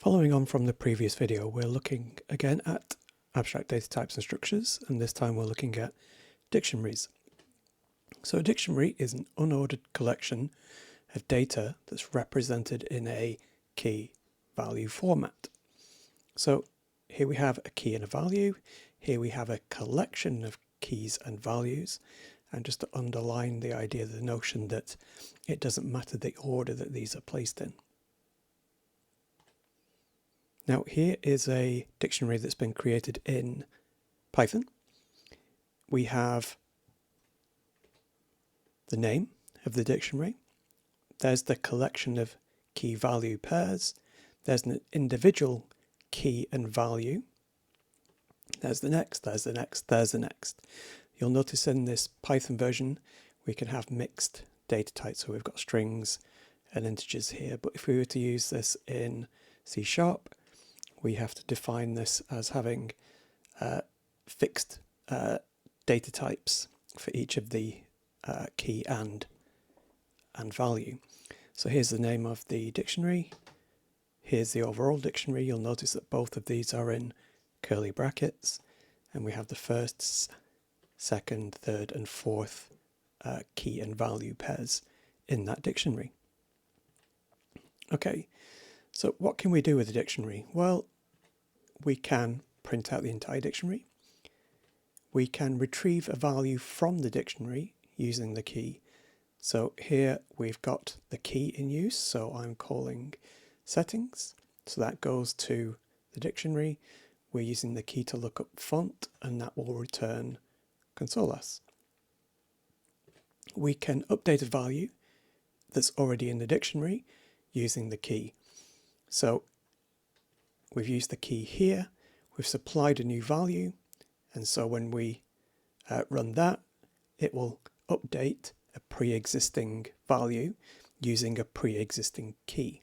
Following on from the previous video, we're looking again at abstract data types and structures, and this time we're looking at dictionaries. So a dictionary is an unordered collection of data that's represented in a key value format. So here we have a key and a value, here we have a collection of keys and values, and just to underline the idea, the notion that it doesn't matter the order that these are placed in. Now here is a dictionary that's been created in Python. We have the name of the dictionary. There's the collection of key value pairs. There's an individual key and value. There's the next, there's the next, there's the next. You'll notice in this Python version we can have mixed data types, so we've got strings and integers here, but if we were to use this in C#, we have to define this as having fixed data types for each of the key and value. So here's the name of the dictionary. Here's the overall dictionary. You'll notice that both of these are in curly brackets, and we have the first, second, third, and fourth key and value pairs in that dictionary. Okay, so what can we do with the dictionary? Well, we can print out the entire dictionary. We can retrieve a value from the dictionary using the key. So here we've got the key in use, so I'm calling settings. So that goes to the dictionary. We're using the key to look up font, and that will return Lossless. We can update a value that's already in the dictionary using the key. So we've used the key here, we've supplied a new value, and so when we run that, it will update a pre-existing value using a pre-existing key.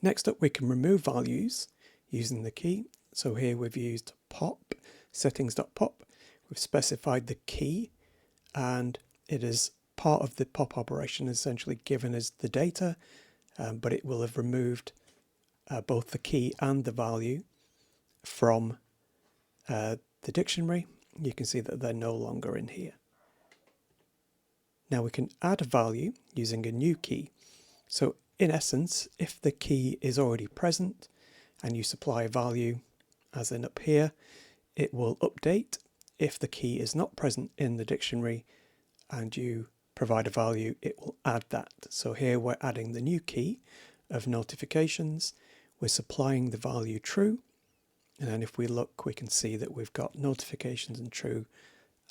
Next up, we can remove values using the key. So here we've used pop, settings.pop. We've specified the key, and it is part of the pop operation, essentially given as the data, but it will have removed both the key and the value from the dictionary. You can see that they're no longer in here. Now we can add a value using a new key. So in essence, if the key is already present and you supply a value, as in up here, it will update. If the key is not present in the dictionary and you provide a value, it will add that. So here we're adding the new key of notifications. We're supplying the value true. And then if we look, we can see that we've got notifications and true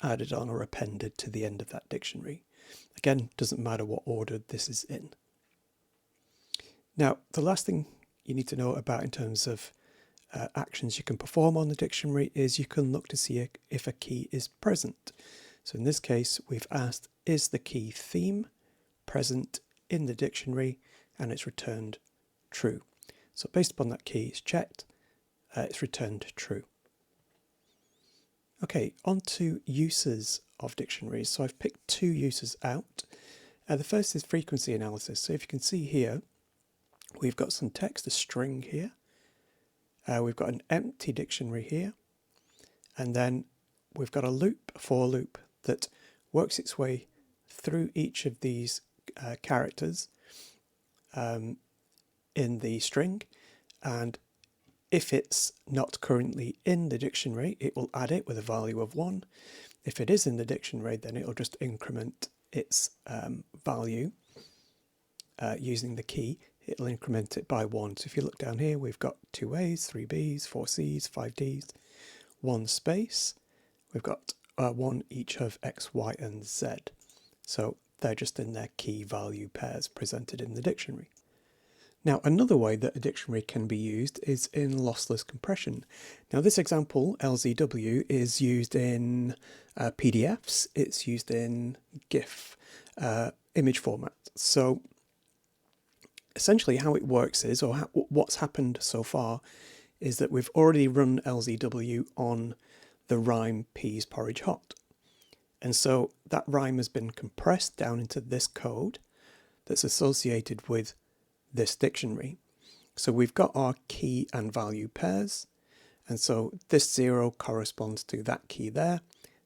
added on or appended to the end of that dictionary. Again, doesn't matter what order this is in. Now, the last thing you need to know about in terms of actions you can perform on the dictionary is you can look to see if a key is present. So in this case, we've asked, is the key theme present in the dictionary? And it's returned true. So based upon that key, it's checked, it's returned true. Okay, on to uses of dictionaries. So I've picked two uses out. The first is frequency analysis. So if you can see here, we've got some text, a string here. We've got an empty dictionary here. And then we've got a loop, a for loop, that works its way through each of these characters in the string. And if it's not currently in the dictionary, it will add it with a value of 1. If it is in the dictionary, then it'll just increment its value using the key. It'll increment it by 1. So if you look down here, we've got 2 A's, 3 B's, 4 C's, 5 D's, 1 space. We've got 1 each of X, Y, and Z. So they're just in their key value pairs presented in the dictionary. Now, another way that a dictionary can be used is in lossless compression. Now, this example, LZW, is used in PDFs. It's used in GIF image format. So essentially how it works is, or what's happened so far, is that we've already run LZW on the rhyme peas porridge hot. And so that rhyme has been compressed down into this code that's associated with this dictionary. So we've got our key and value pairs, and so this 0 corresponds to that key there,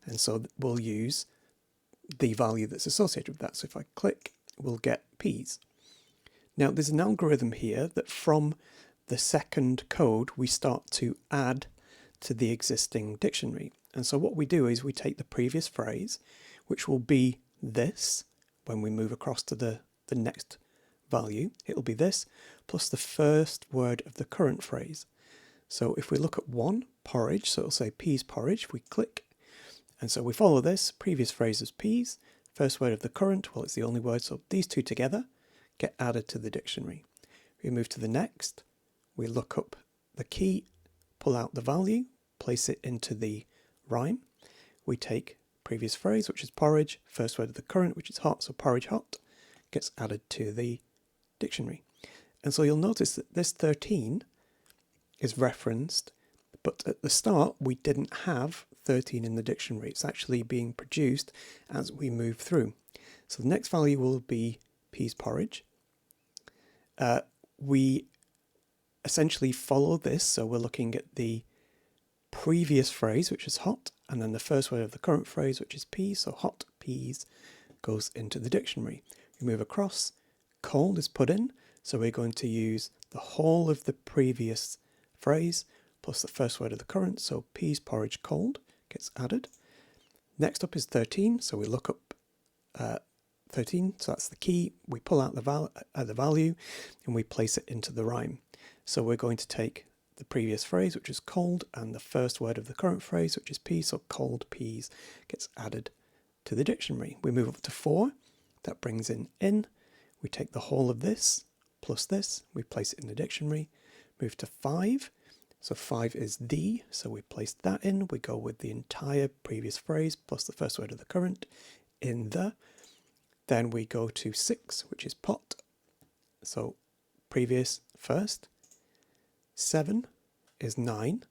and so we'll use the value that's associated with that. So if I click, we'll get P's. Now there's an algorithm here that from the second code we start to add to the existing dictionary. And so what we do is we take the previous phrase, which will be this when we move across to the next value. It'll be this plus the first word of the current phrase. So if we look at 1, porridge, so it'll say peas porridge, we click, and so we follow this, previous phrase is peas, first word of the current, well it's the only word, so these two together get added to the dictionary. We move to the next, we look up the key, pull out the value, place it into the rhyme. We take previous phrase, which is porridge, first word of the current, which is hot, so porridge hot, gets added to the dictionary. And so you'll notice that this 13 is referenced, but at the start we didn't have 13 in the dictionary. It's actually being produced as we move through. So the next value will be peas porridge. We essentially follow this, so we're looking at the previous phrase, which is hot, and then the first word of the current phrase, which is peas, so hot peas goes into the dictionary. We move across, cold is put in, so we're going to use the whole of the previous phrase plus the first word of the current, so peas porridge cold gets added. Next up is 13, so we look up 13, so that's the key, we pull out the value and we place it into the rhyme. So we're going to take the previous phrase, which is cold, and the first word of the current phrase, which is peas, so cold peas gets added to the dictionary. We move up to 4, that brings in. We take the whole of this plus this, we place it in the dictionary. Move to 5, so 5 is the, so we place that in. We go with the entire previous phrase plus the first word of the current in the. Then we go to 6, which is pot, so previous first. 7 is 9,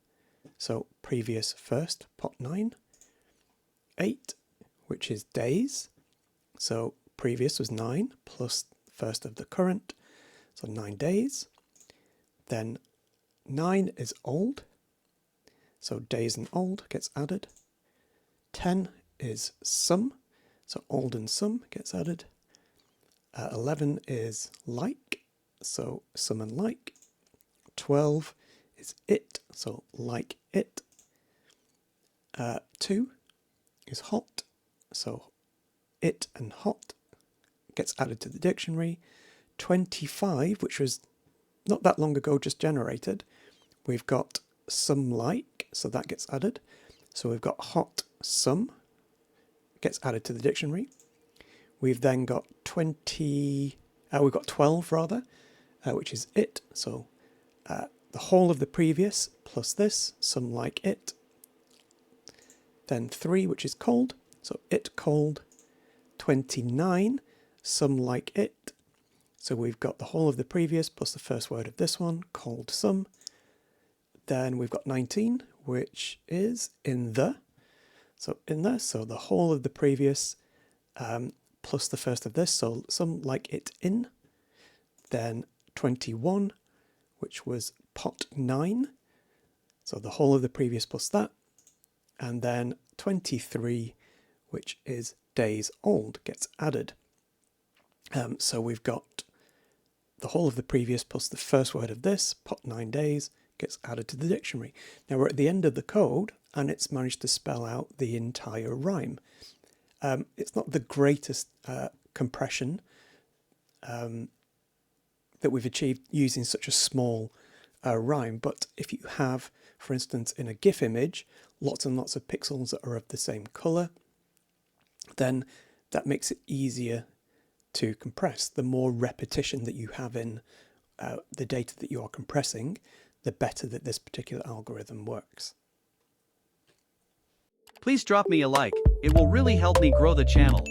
so previous first, pot 9. 8, which is days, so previous was 9 plus first of the current, so 9 days. Then 9 is old, so days and old gets added. 10 is some, so old and some gets added. 11 is like, so some and like. 12 is it, so like it. 2 is hot, so it and hot gets added to the dictionary. 25, which was not that long ago just generated, we've got some like, so that gets added. So we've got hot some gets added to the dictionary. We've then got 12 rather, which is it, so the whole of the previous plus this, some like it. Then 3, which is cold, so it cold. 29, some like it, so we've got the whole of the previous plus the first word of this one, cold some. Then we've got 19, which is in the, so in the, so the whole of the previous plus the first of this, so some like it in. Then 21, which was pot 9, so the whole of the previous plus that. And then 23, which is days old, gets added. So we've got the whole of the previous plus the first word of this, pot 9 days, gets added to the dictionary. Now we're at the end of the code and it's managed to spell out the entire rhyme. It's not the greatest compression that we've achieved using such a small rhyme, but if you have, for instance, in a GIF image, lots and lots of pixels that are of the same color, then that makes it easier to compress. The more repetition that you have in the data that you are compressing, the better that this particular algorithm works. Please drop me a like, it will really help me grow the channel.